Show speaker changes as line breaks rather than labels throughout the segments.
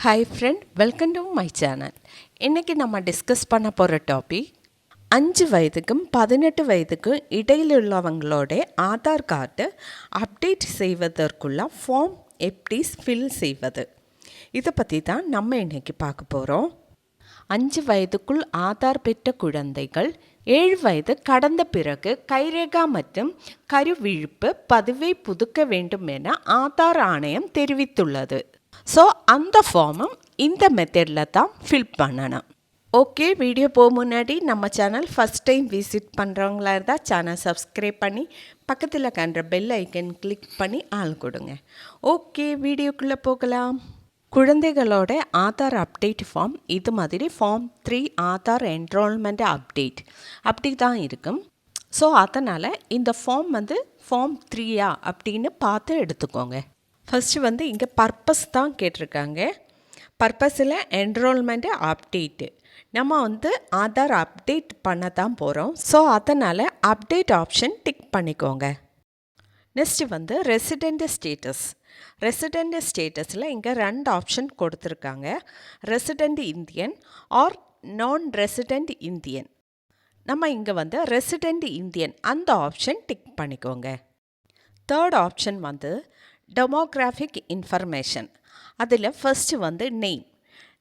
Hi friend, welcome to my channel. இன்றைக்கி நம்ம discuss பண்ண போகிற டாபிக் 5 வயதுக்கும் 18 வயதுக்கும் இடையில் உள்ளவங்களோட ஆதார் கார்டு அப்டேட் செய்வதற்குள்ள ஃபார்ம் எப்படி ஃபில் செய்வது, இதை பற்றி தான் நம்ம இன்றைக்கி பார்க்க போகிறோம். 5 வயதுக்குள் ஆதார் பெற்ற குழந்தைகள் 7 வயது கடந்த பிறகு கைரேகா மற்றும் கருவிழிப்பு பதிவை புதுக்க வேண்டும் என ஆதார் ஆணையம் தெரிவித்துள்ளது. ஸோ அந்த ஃபார்மும் இந்த மெத்தடில் தான் ஃபில் பண்ணணும். ஓகே, வீடியோ போக முன்னாடி நம்ம சேனல் ஃபஸ்ட் டைம் விசிட் பண்ணுறவங்களா இருந்தால் சேனல் சப்ஸ்கிரைப் பண்ணி பக்கத்தில் கண்ட பெல் ஐக்கன் கிளிக் பண்ணி ஆள் கொடுங்க. ஓகே, வீடியோக்குள்ளே போகலாம். குழந்தைகளோட ஆதார் அப்டேட் ஃபார்ம் இது மாதிரி ஃபார்ம் 3 ஆதார் என்ரோல்மெண்ட் அப்டேட் அப்படி தான் இருக்கும். ஸோ அதனால் இந்த ஃபார்ம் ஃபார்ம் 3 அப்படின்னு பார்த்து எடுத்துக்கோங்க. ஃபஸ்ட்டு இங்கே பர்பஸ் தான் கேட்டிருக்காங்க. பர்பஸில் என்ரோல்மெண்ட்டு அப்டேட்டு நம்ம ஆதார் அப்டேட் பண்ண தான் போகிறோம். ஸோ அதனால் அப்டேட் ஆப்ஷன் டிக் பண்ணிக்கோங்க. Next resident status. ரெசிடெண்ட் ஸ்டேட்டஸில் இங்கே 2 ஆப்ஷன் கொடுத்துருக்காங்க. Resident Indian or non resident Indian. நம்ம இங்கே ரெசிடெண்ட் இந்தியன் அந்த ஆப்ஷன் டிக் பண்ணிக்கோங்க. Third option demographic information. அதில் ஃபஸ்ட்டு நெய்ம்.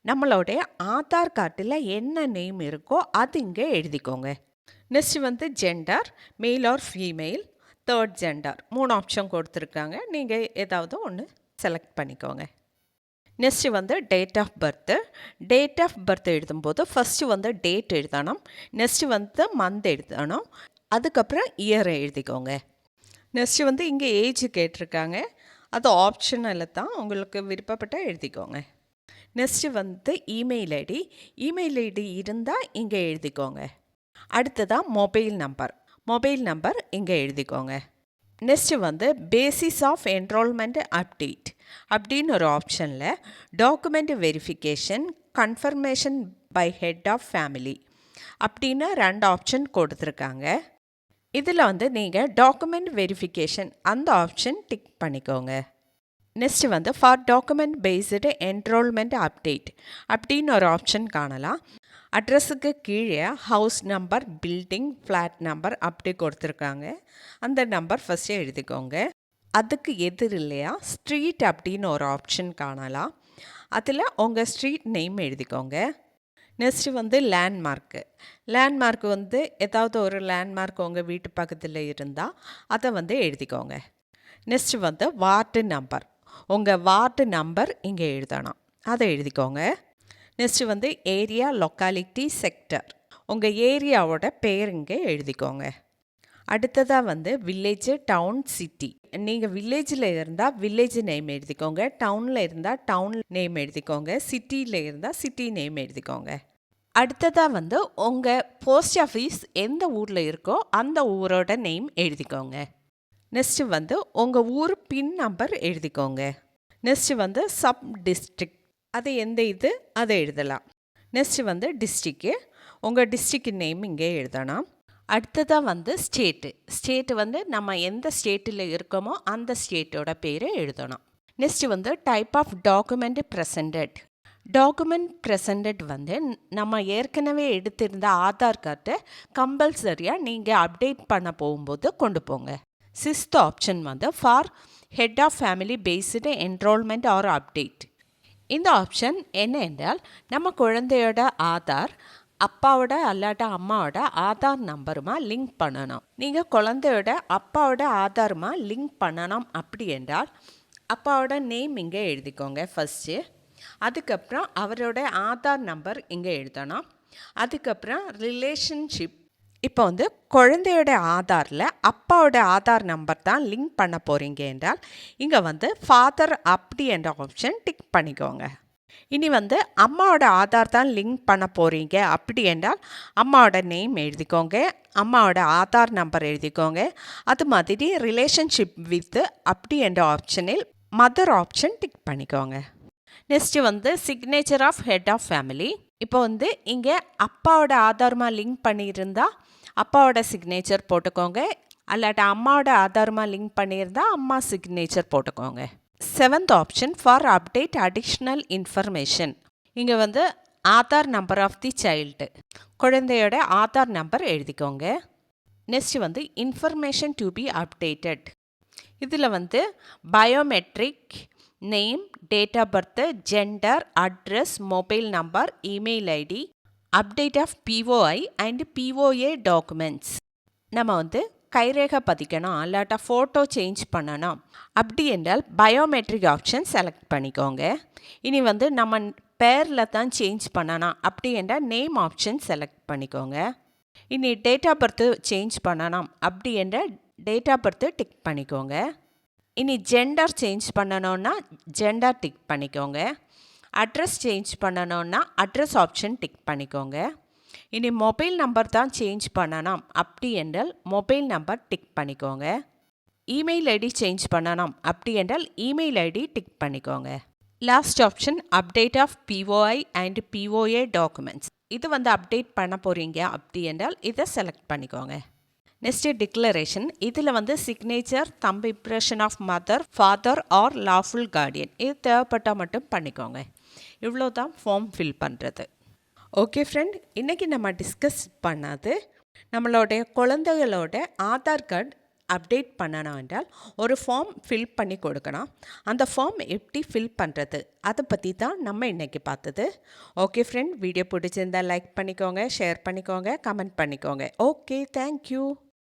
நம்மளுடைய ஆதார் கார்டில் என்ன நெய்ம் இருக்கோ அது இங்கே எழுதிக்கோங்க. Next gender, male or female. Third gender. 3 option கொடுத்துருக்காங்க. நீங்கள் ஏதாவது ஒன்று செலக்ட் பண்ணிக்கோங்க. Next date of birth. Date of birth எழுதும்போது ஃபஸ்ட்டு டேட் எழுதணும். நெக்ஸ்ட்டு மந்த் எழுதணும். அதுக்கப்புறம் இயரை எழுதிக்கோங்க. நெக்ஸ்ட்டு இங்கே ஏஜ் கேட்டிருக்காங்க. அது ஆப்ஷனில் தான், உங்களுக்கு விருப்பப்பட்ட எழுதிக்கோங்க. Next email ID. Email ID இருந்தால் இங்கே எழுதிக்கோங்க. அடுத்ததாக மொபைல் நம்பர். மொபைல் நம்பர் இங்கே எழுதிக்கோங்க. Next basis of enrolment update அப்படின்னு ஒரு ஆப்ஷனில் document verification, confirmation by head of family அப்படின்னு 2 ஆப்ஷன் கொடுத்துருக்காங்க. இதில் நீங்கள் டாக்குமெண்ட் வெரிஃபிகேஷன் அந்த ஆப்ஷன் டிக் பண்ணிக்கோங்க. Next for document based enrolment update அப்படின்னு ஒரு ஆப்ஷன் காணலாம். அட்ரஸுக்கு கீழே house number, building, flat number அப்படி கொடுத்துருக்காங்க. அந்த நம்பர் ஃபஸ்ட்டு எழுதிக்கோங்க. அதுக்கு எதிரில்லையா ஸ்ட்ரீட் அப்படின்னு ஒரு ஆப்ஷன் காணலாம். அதில் உங்கள் ஸ்ட்ரீட் நேம் எழுதிக்கோங்க. Next landmark. லேண்ட்மார்க்கு ஏதாவது ஒரு லேண்ட்மார்க் உங்கள் வீட்டு பக்கத்தில் இருந்தால் அதை எழுதிக்கோங்க. Next ward number. உங்கள் வார்டு நம்பர் இங்கே எழுதணும், அதை எழுதிக்கோங்க. Next area, locality, sector. உங்கள் ஏரியாவோட பேர் இங்கே எழுதிக்கோங்க. அடுத்ததாக வில்லேஜு, டவுன், சிட்டி. நீங்கள் வில்லேஜில் இருந்தால் வில்லேஜ் நேம் எழுதிக்கோங்க. டவுனில் இருந்தால் டவுன் நேம் எழுதிக்கோங்க. சிட்டியில் இருந்தால் சிட்டி நேம் எழுதிக்கோங்க. அடுத்ததாக உங்கள் போஸ்ட் ஆஃபீஸ் எந்த ஊரில் இருக்கோ அந்த ஊரோட நேம் எழுதிக்கோங்க. நெக்ஸ்ட்டு உங்கள் ஊர் பின் நம்பர் எழுதிக்கோங்க. நெக்ஸ்ட்டு சப் டிஸ்ட்ரிக்ட், அது எந்த இது அதை எழுதலாம். நெக்ஸ்ட்டு டிஸ்ட்ரிக்கு. உங்கள் டிஸ்ட்ரிக்ட் நேம் இங்கே எழுதணும். அடுத்ததாக ஸ்டேட்டு. ஸ்டேட்டு நம்ம எந்த ஸ்டேட்டில் இருக்கோமோ அந்த ஸ்டேட்டோட பேரை எழுதணும். Next type of document presented. Document presented நம்ம ஏற்கனவே எடுத்திருந்த ஆதார் கார்டை கம்பல்சரியாக நீங்கள் அப்டேட் பண்ண போகும்போது கொண்டு போங்க. 6th option for head of family based enrolment or update. இந்த ஆப்ஷன் என்ன என்றால், நம்ம குழந்தையோட ஆதார் அப்பாவோட அல்லாட்ட அம்மாவோட ஆதார் நம்பருமா லிங்க் பண்ணணும். நீங்கள் குழந்தையோட அப்பாவோட ஆதாருமா லிங்க் பண்ணணும் அப்படி என்றால் அப்பாவோட நேம் இங்கே எழுதிக்கோங்க ஃபஸ்ட்டு. அதுக்கப்புறம் அவரோட ஆதார் நம்பர் இங்கே எழுதணும். அதுக்கப்புறம் ரிலேஷன்ஷிப். இப்போ குழந்தையோட ஆதாரில் அப்பாவோட ஆதார் நம்பர் தான் லிங்க் பண்ண போகிறீங்க என்றால் இங்கே ஃபாதர் அப்படி என்ற ஆப்ஷன் டிக் பண்ணிக்கோங்க. இனி அம்மாவோட ஆதார் தான் லிங்க் பண்ண போகிறீங்க அப்படி என்றால் அம்மாவோட நேம் எழுதிக்கோங்க, அம்மாவோட ஆதார் நம்பர் எழுதிக்கோங்க. அது மாதிரி ரிலேஷன்ஷிப் வித் அப்படி என்ற ஆப்ஷனில் மதர் ஆப்ஷன் டிக் பண்ணிக்கோங்க. Next signature of head of family. இப்போ இங்கே அப்பாவோட ஆதாரமாக லிங்க் பண்ணியிருந்தால் அப்பாவோட சிக்னேச்சர் போட்டுக்கோங்க. அல்லாட்ட அம்மாவோட ஆதாரமாக லிங்க் பண்ணியிருந்தால் அம்மா சிக்னேச்சர் போட்டுக்கோங்க. Seventh option for update additional information. இங்கே வந்து Aadhaar number of the child, குழந்தையோட ஆதார் நம்பர் எழுதிக்கோங்க. நெக்ஸ்ட் வந்து இன்ஃபர்மேஷன் டு பி அப்டேட்டட். இதில் வந்து biometric, name, date of birth, gender, address, mobile number, email ID, update of POI and POA documents. நம்ம வந்து கைரேகை பதிக்கணும், அல்லாட்டா ஃபோட்டோ சேஞ்ச் பண்ணணும். அப்படி என்றால் பயோமெட்ரிக் ஆப்ஷன் செலக்ட் பண்ணிக்கோங்க. இனி வந்து நம்ம பேரில் தான் சேஞ்ச் பண்ணணும், அப்படி என்றால் நேம் ஆப்ஷன் செலக்ட் பண்ணிக்கோங்க. இனி டேட் ஆஃப் பர்த்து சேஞ்ச் பண்ணணும், அப்படி என்றால் டேட் ஆஃப் பர்த்து டிக் பண்ணிக்கோங்க. இனி ஜெண்டர் சேஞ்ச் பண்ணணுன்னா ஜெண்டர் டிக் பண்ணிக்கோங்க. அட்ரஸ் சேஞ்ச் பண்ணணுன்னா அட்ரஸ் ஆப்ஷன் டிக் பண்ணிக்கோங்க. இனி மொபைல் நம்பர் தான் சேஞ்ச் பண்ணணும், அப்படி என்றால் மொபைல் நம்பர் டிக் பண்ணிக்கோங்க. இமெயில் ஐடி சேஞ்ச் பண்ணணும், அப்படி என்றால் இமெயில் ஐடி டிக் பண்ணிக்கோங்க. Last option update of POI and POA documents. இது வந்து அப்டேட் பண்ண போகிறீங்க அப்படி என்றால் இதை செலக்ட் பண்ணிக்கோங்க. Next declaration. இதில் வந்து signature, thumb impression of mother, father or lawful guardian, இது தேவைப்பட்டால் மட்டும் பண்ணிக்கோங்க. இவ்வளோ தான் ஃபார்ம் ஃபில் பண்ணுறது. ஓகே ஃப்ரெண்ட், இன்றைக்கி நம்ம டிஸ்கஸ் பண்ணது நம்மளுடைய குழந்தைகளோட ஆதார் கார்டு அப்டேட் பண்ணணும் என்றால் ஒரு ஃபார்ம் ஃபில் பண்ணி கொடுக்கணும். அந்த ஃபார்ம் எப்படி ஃபில் பண்ணுறது அதை பற்றி தான் நம்ம இன்றைக்கி பார்த்தது. ஓகே ஃப்ரெண்ட், வீடியோ பிடிச்சிருந்தால் லைக் பண்ணிக்கோங்க, ஷேர் பண்ணிக்கோங்க, கமெண்ட் பண்ணிக்கோங்க. Okay, thank you.